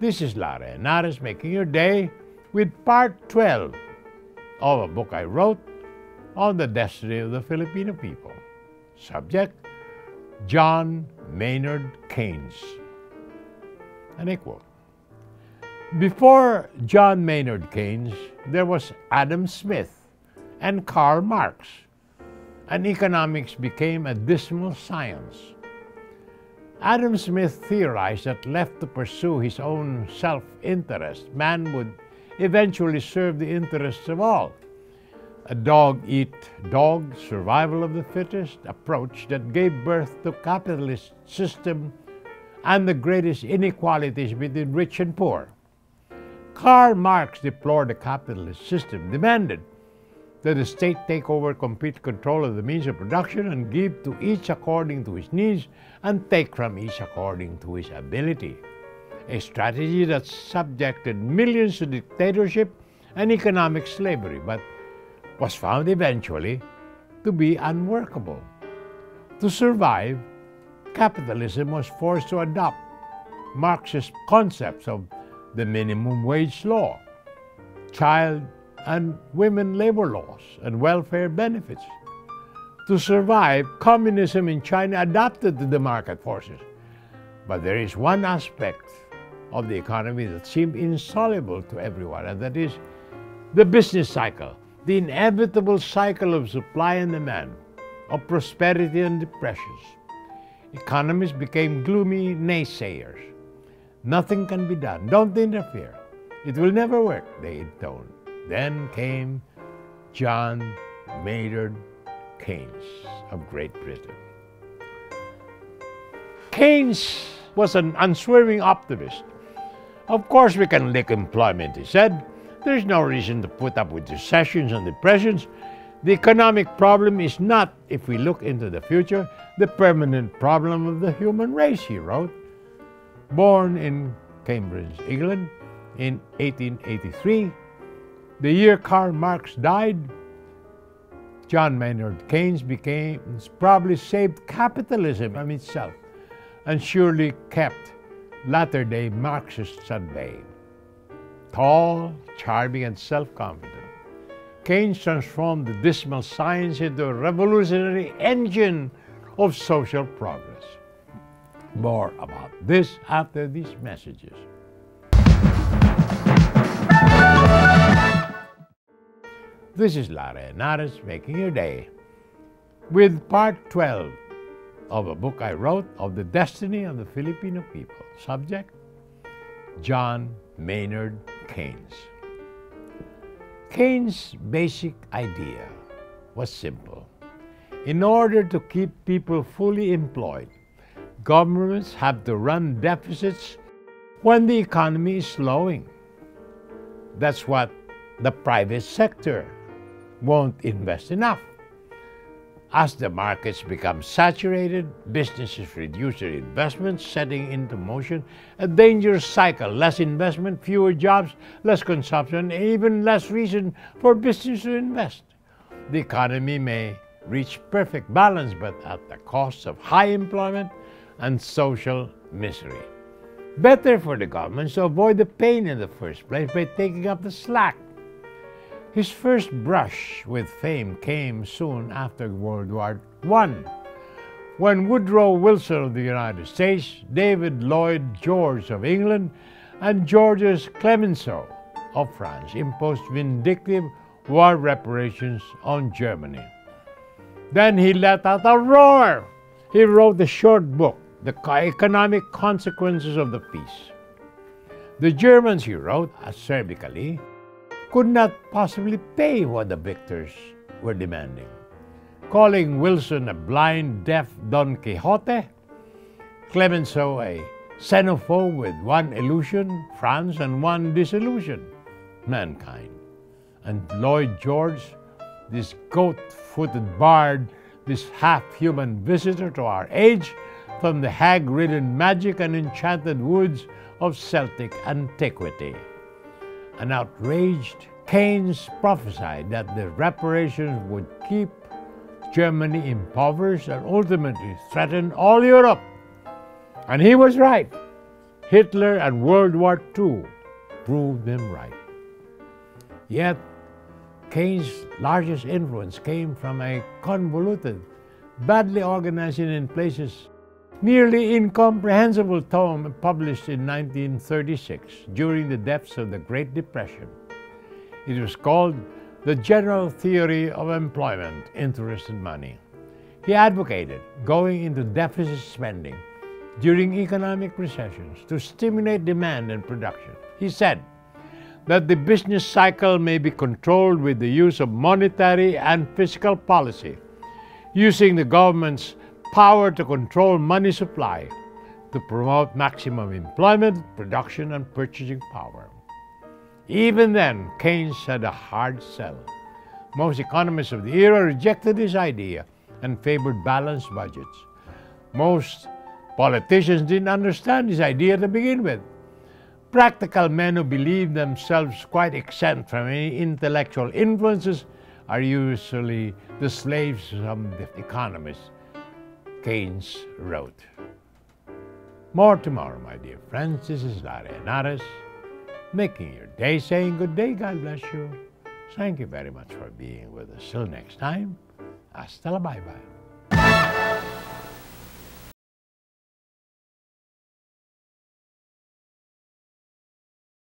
This is Lara Henares making your day with part 12 of a book I wrote on the destiny of the Filipino people. Subject, John Maynard Keynes. And I quote, "Before John Maynard Keynes, there was Adam Smith and Karl Marx, and economics became a dismal science. Adam Smith theorized that left to pursue his own self-interest, man would eventually serve the interests of all. A dog-eat-dog, survival of the fittest approach that gave birth to capitalist system and the greatest inequalities between rich and poor. Karl Marx deplored the capitalist system, demanded that the state take over complete control of the means of production and give to each according to his needs and take from each according to his ability, a strategy that subjected millions to dictatorship and economic slavery, but was found eventually to be unworkable. To survive, capitalism was forced to adopt Marxist concepts of the minimum wage law, child and women labor laws, and welfare benefits. To survive, communism in China adapted to the market forces. But there is one aspect of the economy that seemed insoluble to everyone, and that is the business cycle, the inevitable cycle of supply and demand, of prosperity and depressions. Economists became gloomy naysayers. Nothing can be done. Don't interfere. It will never work, they intoned. Then came John Maynard Keynes of Great Britain. Keynes was an unswerving optimist. Of course we can lick employment, he said. There's no reason to put up with recessions and depressions. The economic problem is not, if we look into the future, the permanent problem of the human race, he wrote. Born in Cambridge, England in 1883, the year Karl Marx died, John Maynard Keynes probably saved capitalism from itself and surely kept latter-day Marxists at bay. Tall, charming, and self-confident, Keynes transformed the dismal science into a revolutionary engine of social progress. More about this after these messages. This is Lara Henares making your day with part 12 of a book I wrote of the destiny of the Filipino people. Subject, John Maynard Keynes. Keynes' basic idea was simple. In order to keep people fully employed, governments have to run deficits when the economy is slowing. That's what the private sector won't invest enough. As the markets become saturated, businesses reduce their investments, setting into motion a dangerous cycle. Less investment, fewer jobs, less consumption, and even less reason for business to invest. The economy may reach perfect balance, but at the cost of high employment and social misery. Better for the governments to avoid the pain in the first place by taking up the slack. His first brush with fame came soon after World War I, when Woodrow Wilson of the United States, David Lloyd George of England, and Georges Clemenceau of France imposed vindictive war reparations on Germany. Then he let out a roar. He wrote the short book, The Economic Consequences of the Peace. The Germans, he wrote, acerbically, could not possibly pay what the victors were demanding. Calling Wilson a blind, deaf Don Quixote, Clemenceau a xenophobe with one illusion, France, and one disillusion, mankind. And Lloyd George, this goat-footed bard, this half-human visitor to our age, from the hag-ridden magic and enchanted woods of Celtic antiquity. An outraged Keynes prophesied that the reparations would keep Germany impoverished and ultimately threaten all Europe. And he was right. Hitler and World War II proved him right. Yet, Keynes' largest influence came from a convoluted, badly organized and in places nearly incomprehensible tome published in 1936 during the depths of the Great Depression. It was called The General Theory of Employment, Interest and Money. He advocated going into deficit spending during economic recessions to stimulate demand and production. He said that the business cycle may be controlled with the use of monetary and fiscal policy, using the government's power to control money supply to promote maximum employment, production, and purchasing power. Even then, Keynes had a hard sell. Most economists of the era rejected his idea and favored balanced budgets. Most politicians didn't understand his idea to begin with. Practical men who believe themselves quite exempt from any intellectual influences are usually the slaves of some economists, Keynes wrote. More tomorrow, my dear friends. This is Larry Henares, making your day, saying good day, God bless you. Thank you very much for being with us. Till next time, hasta la bye-bye.